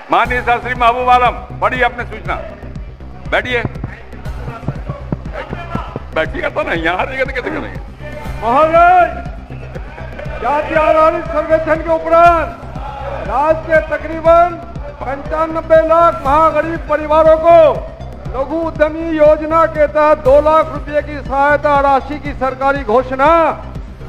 माननीय शास्त्री महबूब आलम, पढ़िए अपनी सूचना। बैठिए। बैठिएगा तो नहीं, यहाँ रहेगा तो कैसे करेंगे? महोदय, जातीय आधारित सर्वेक्षण के उपरांत राज्य के तकरीबन 95 लाख महागरीब परिवारों को लघु उद्यमी योजना के तहत 2 लाख रुपए की सहायता राशि की सरकारी घोषणा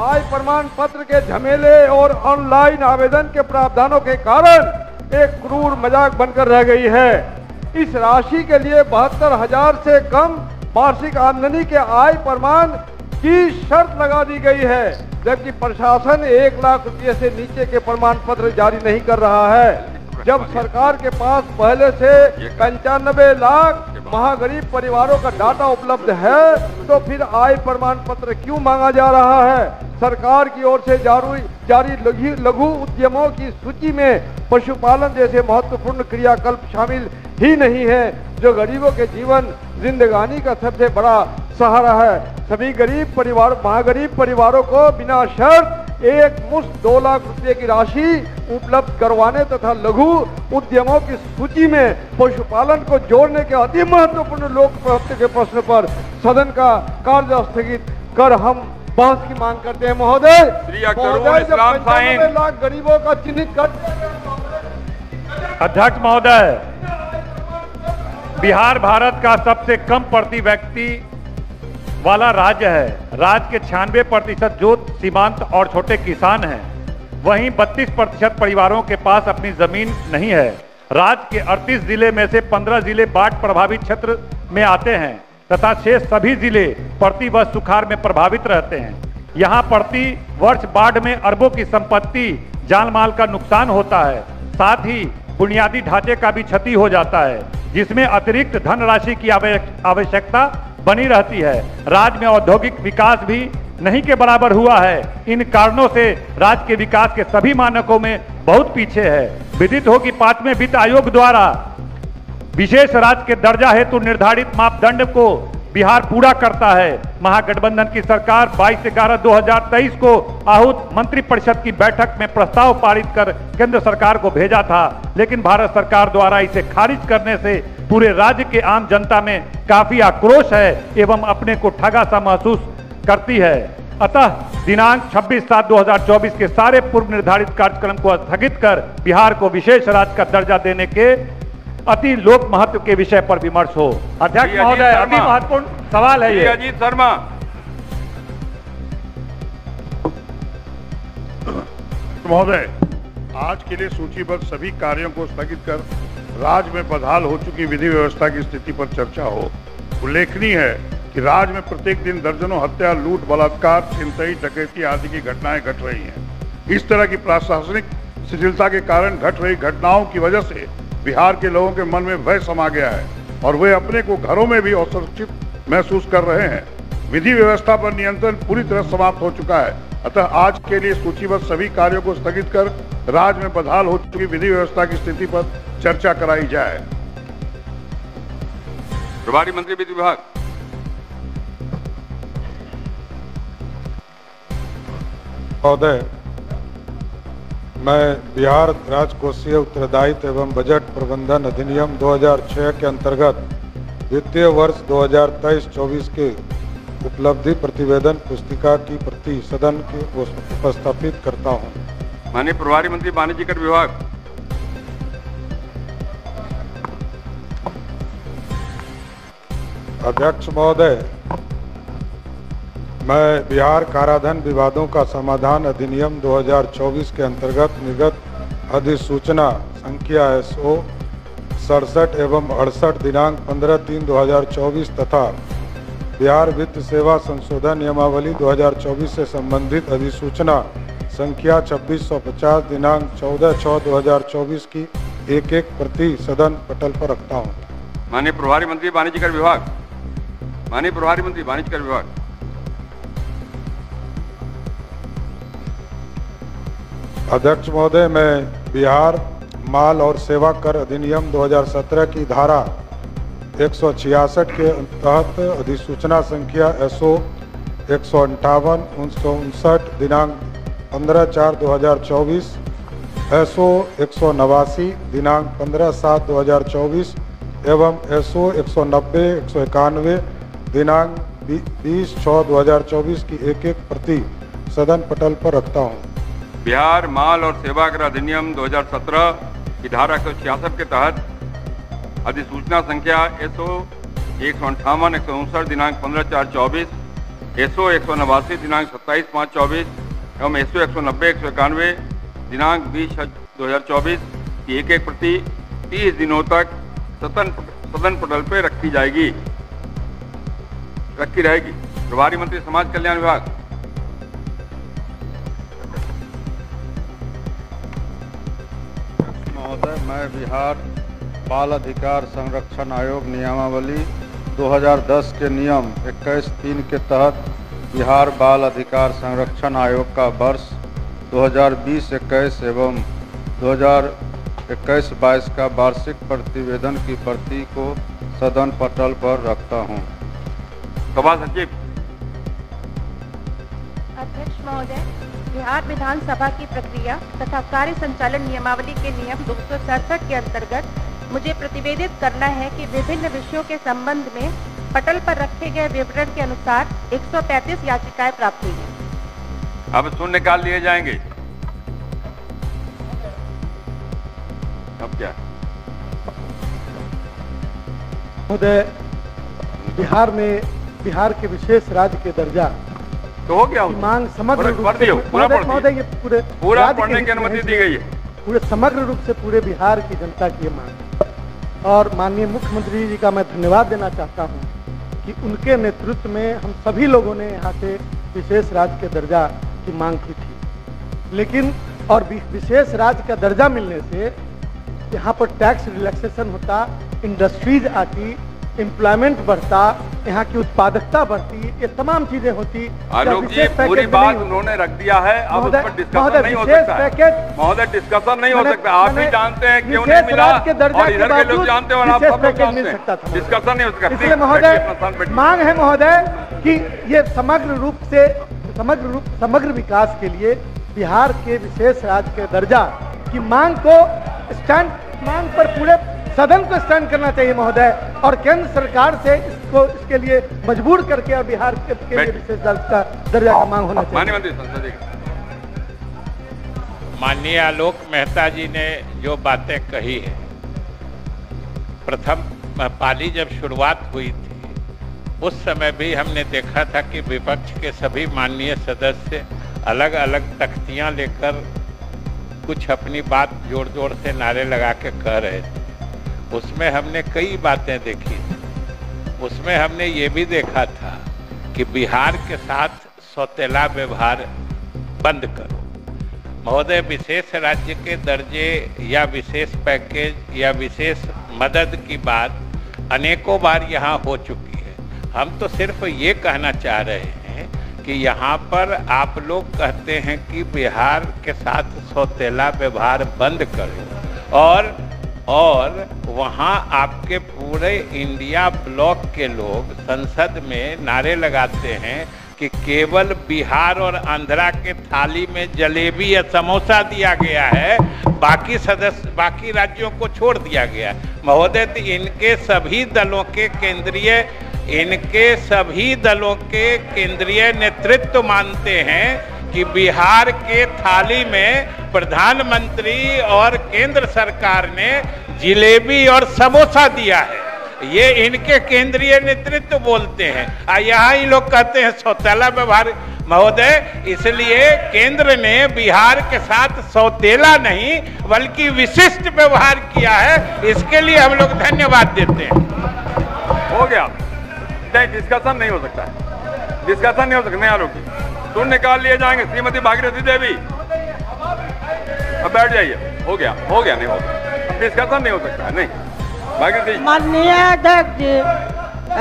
आय प्रमाण पत्र के झमेले और ऑनलाइन आवेदन के प्रावधानों के कारण एक क्रूर मजाक बनकर रह गई है। इस राशि के लिए 72,000 से कम वार्षिक आमदनी के आय प्रमाण की शर्त लगा दी गई है, जबकि प्रशासन 1 लाख रुपए से नीचे के प्रमाण पत्र जारी नहीं कर रहा है। जब सरकार के पास पहले से 95 लाख महागरीब परिवारों का डाटा उपलब्ध है, तो फिर आय प्रमाण पत्र क्यों मांगा जा रहा है? सरकार की ओर से जारी लघु उद्यमों की सूची में पशुपालन जैसे महत्वपूर्ण क्रियाकल्प शामिल ही नहीं है, जो गरीबों के जीवन जिंदगानी का सबसे बड़ा सहारा है। सभी महागरीब परिवारों को बिना शर्त एक मुश्त 2 लाख रुपए की राशि उपलब्ध करवाने तथा लघु उद्यमों की सूची में पशुपालन को जोड़ने के अति महत्वपूर्ण लोकप्रिय के प्रश्न पर सदन का कार्य स्थगित कर हम बहस की मांग करते हैं। महोदय, 95 लाख गरीबों का चिन्हित कर। अध्यक्ष महोदय, बिहार भारत का सबसे कम प्रति व्यक्ति वाला राज्य है। राज्य के 96% जो सीमांत और छोटे किसान हैं, वहीं 32% परिवारों के पास अपनी जमीन नहीं है। राज्य के 38 जिले में से 15 जिले बाढ़ प्रभावित क्षेत्र में आते हैं तथा शेष सभी जिले प्रति वर्ष सुखाड़ में प्रभावित रहते हैं। यहाँ प्रति वर्ष बाढ़ में अरबों की संपत्ति, जान माल का नुकसान होता है, साथ ही बुनियादी ढांचे का भी क्षति हो जाता है, जिसमें अतिरिक्त धनराशि की आवश्यकता बनी रहती है। राज्य में औद्योगिक विकास भी नहीं के बराबर हुआ है। इन कारणों से राज्य के विकास के सभी मानकों में बहुत पीछे है। विदित हो कि 5वें वित्त आयोग द्वारा विशेष राज्य के दर्जा हेतु निर्धारित मापदंड को बिहार पूरा करता है। महागठबंधन की सरकार 22/11/2023 को आहूत मंत्रिपरिषद की बैठक में प्रस्ताव पारित कर केंद्र सरकार को भेजा था, लेकिन भारत सरकार द्वारा इसे खारिज करने से पूरे राज्य के आम जनता में काफी आक्रोश है एवं अपने को ठगा सा महसूस करती है। अतः दिनांक 26/7/2024 के सारे पूर्व निर्धारित कार्यक्रम को स्थगित कर बिहार को विशेष राज्य का दर्जा देने के अति लोक महत्व के विषय पर विमर्श हो। अध्यक्ष महोदय, अति महत्वपूर्ण सवाल है ये। अजीत शर्मा। महोदय, आज के लिए सूचीबद्ध सभी कार्यों को स्थगित कर राज्य में बदहाल हो चुकी विधि व्यवस्था की स्थिति पर चर्चा हो। उल्लेखनीय है कि राज्य में प्रत्येक दिन दर्जनों हत्या, लूट, बलात्कार, छिनतई, डकैती आदि की घटनाएं घट रही हैं। इस तरह की प्रशासनिक शिथिलता के कारण घट रही घटनाओं की वजह से बिहार के लोगों के मन में भय समा गया है और वे अपने को घरों में भी असुरक्षित महसूस कर रहे हैं। विधि व्यवस्था पर नियंत्रण पूरी तरह समाप्त हो चुका है। अतः आज के लिए सूचीबद्ध सभी कार्यों को स्थगित कर राज्य में बदहाल हो चुकी विधि व्यवस्था की स्थिति पर चर्चा कराई जाए। प्रभारी मंत्री विधि विभाग। महोदय, मैं बिहार राजकोषीय उत्तरदायित्व एवं बजट प्रबंधन अधिनियम 2006 के अंतर्गत वित्तीय वर्ष 2023-24 के उपलब्धि प्रतिवेदन पुस्तिका की प्रति सदन को उपस्थापित करता हूं। माननीय प्रभारी मंत्री वाणिज्य कर विभाग। अध्यक्ष महोदय, मैं बिहार कराधान विवादों का समाधान अधिनियम 2024 के अंतर्गत निर्गत अधिसूचना संख्या SO 67 एवं 68 दिनांक 15/3/2024 तथा बिहार वित्त सेवा संशोधन नियमावली 2024 से संबंधित अधिसूचना संख्या 2650 दिनांक 14/6/2024 की एक प्रति सदन पटल पर रखता हूं। माननीय प्रभारी मंत्री वाणिज्य कर विभाग। माननीय प्रभारी मंत्री वाणिज्य कर विभाग। अध्यक्ष महोदय, मैं बिहार माल और सेवा कर अधिनियम 2017 की धारा 166 के तहत अधिसूचना संख्या SO 158/1959 दिनांक 15/4/2024 SO 189 दिनांक 15/7/2024 एवं SO 190-191 दिनांक 20/6/2024 की एक एक प्रति सदन पटल पर रखता हूँ। बिहार माल और सेवा कर अधिनियम 2017 की धारा 166 के तहत अधिसूचना संख्या SO 158-159 दिनांक 15/4/24, SO 189 दिनांक 27/5/24 एवं SO 190-191 दिनांक 20/6/2024 की एक एक प्रति 30 दिनों तक सदन पटल पर रखी रहेगी। प्रभारी मंत्री समाज कल्याण विभाग। महोदय, मैं बिहार बाल अधिकार संरक्षण आयोग नियमावली 2010 के नियम 21(3) के तहत बिहार बाल अधिकार संरक्षण आयोग का वर्ष 2020-21 एवं 2021-22 का वार्षिक प्रतिवेदन की प्रति को सदन पटल पर रखता हूं। सभा सचिव। अध्यक्ष महोदय, बिहार विधानसभा की प्रक्रिया तथा कार्य संचालन नियमावली के नियम 267 के अंतर्गत मुझे प्रतिवेदित करना है कि विभिन्न विषयों के संबंध में पटल पर रखे गए विवरण के अनुसार 135 याचिकाएं प्राप्त हुई हैं। अब शून्यकाल लिए जाएंगे। अब क्या महोदय, बिहार के विशेष राज्य के दर्जा तो हो गया, मांग समग्र रूप से महोदय ये पूरा पढ़ने की अनुमति दी गई है। पूरे समग्र रूप से पूरे बिहार की जनता की ये मांग, और माननीय मुख्यमंत्री जी का मैं धन्यवाद देना चाहता हूँ कि उनके नेतृत्व में हम सभी लोगों ने यहाँ से विशेष राज्य के दर्जा की मांग की थी, लेकिन और विशेष राज्य का दर्जा मिलने से यहाँ पर टैक्स रिलैक्सेशन होता, इंडस्ट्रीज आती, एम्प्लॉयमेंट बढ़ता, यहाँ की उत्पादकता बढ़ती, ये तमाम चीजें होती। आलोक जी, पूरी बात उन्होंने रख दिया है, अब उस पर डिस्कशन नहीं हो सकता है। महोदय, डिस्कशन नहीं हो सकता। आप भी जानते हैं क्यों नहीं मिला, और इधर के लोग जानते हैं और आप सब लोग जानते हैं, डिस्कशन नहीं हो सकता। इसलिए महोदय मांग है महोदय कि ये समग्र विकास के लिए बिहार के विशेष राज्य के दर्जा की मांग पर पूरे सदन को स्टैंड करना चाहिए महोदय, और केंद्र सरकार से इसके लिए मजबूर करके और बिहार के लिए विशेष राज्य का दर्जा का मांग होना चाहिए। माननीय मंत्री संसदीय। माननीय आलोक मेहता जी ने जो बातें कही है, प्रथम पाली जब शुरुआत हुई थी उस समय भी हमने देखा था कि विपक्ष के सभी माननीय सदस्य अलग अलग तख्तियां लेकर कुछ अपनी बात जोर जोर से नारे लगा के कह रहे थे। उसमें हमने कई बातें देखी थी। उसमें हमने ये भी देखा था कि बिहार के साथ सौतेला व्यवहार बंद करो। महोदय, विशेष राज्य के दर्जे या विशेष पैकेज या विशेष मदद की बात अनेकों बार यहाँ हो चुकी है। हम तो सिर्फ ये कहना चाह रहे हैं कि यहाँ पर आप लोग कहते हैं कि बिहार के साथ सौतेला व्यवहार बंद करो, और वहाँ आपके पूरे इंडिया ब्लॉक के लोग संसद में नारे लगाते हैं कि केवल बिहार और आंध्रा के थाली में जलेबी या समोसा दिया गया है, बाकी राज्यों को छोड़ दिया गया है। महोदय, इनके सभी दलों के केंद्रीय नेतृत्व मानते हैं कि बिहार के थाली में प्रधानमंत्री और केंद्र सरकार ने जिलेबी और समोसा दिया है, ये इनके केंद्रीय नेतृत्व बोलते हैं। यहाँ ही लोग कहते हैं सौतेला व्यवहार। महोदय, इसलिए केंद्र ने बिहार के साथ सौतेला नहीं बल्कि विशिष्ट व्यवहार किया है, इसके लिए हम लोग धन्यवाद देते हैं। हो गया, नहीं डिस्कशन नहीं हो सकता है, डिस्कशन नहीं हो सकता। आलोक जी, शून्यकाल लिए जाएंगे। श्रीमती भागीरथी देवी, अब बैठ जाइए। हो गया नहीं होगा, डिस्कशन नहीं हो सकता है। नहीं भागीरथी। माननीय अध्यक्ष जी,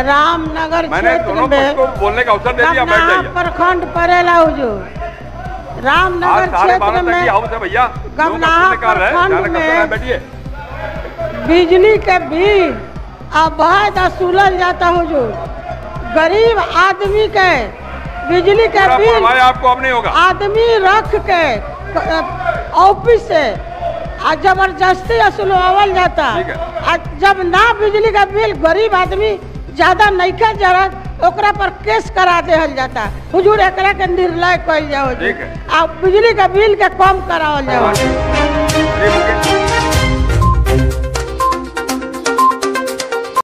रामनगर क्षेत्र में बोलने का अवसर दे दिया, बैठ जाइए। प्रखंड पड़ेला हुजूर, रामनगर क्षेत्र में भैया प्रखंड में बिजली के बिल अवैध वसूलल जाता हुजूर। गरीब आदमी के बिजली के बिल आपको अब नहीं होगा। आदमी रख के ऑफिस से आ जबरदस्ती असुलवावल जाता। आ जब ना बिजली का बिल गरीब आदमी ज्यादा नइखे जरत ओकरा पर केस करा देहल जाता। हुजूर एकरा के निर्णय कइल जाओ, आ बिजली का बिल के कम करावल जाओ।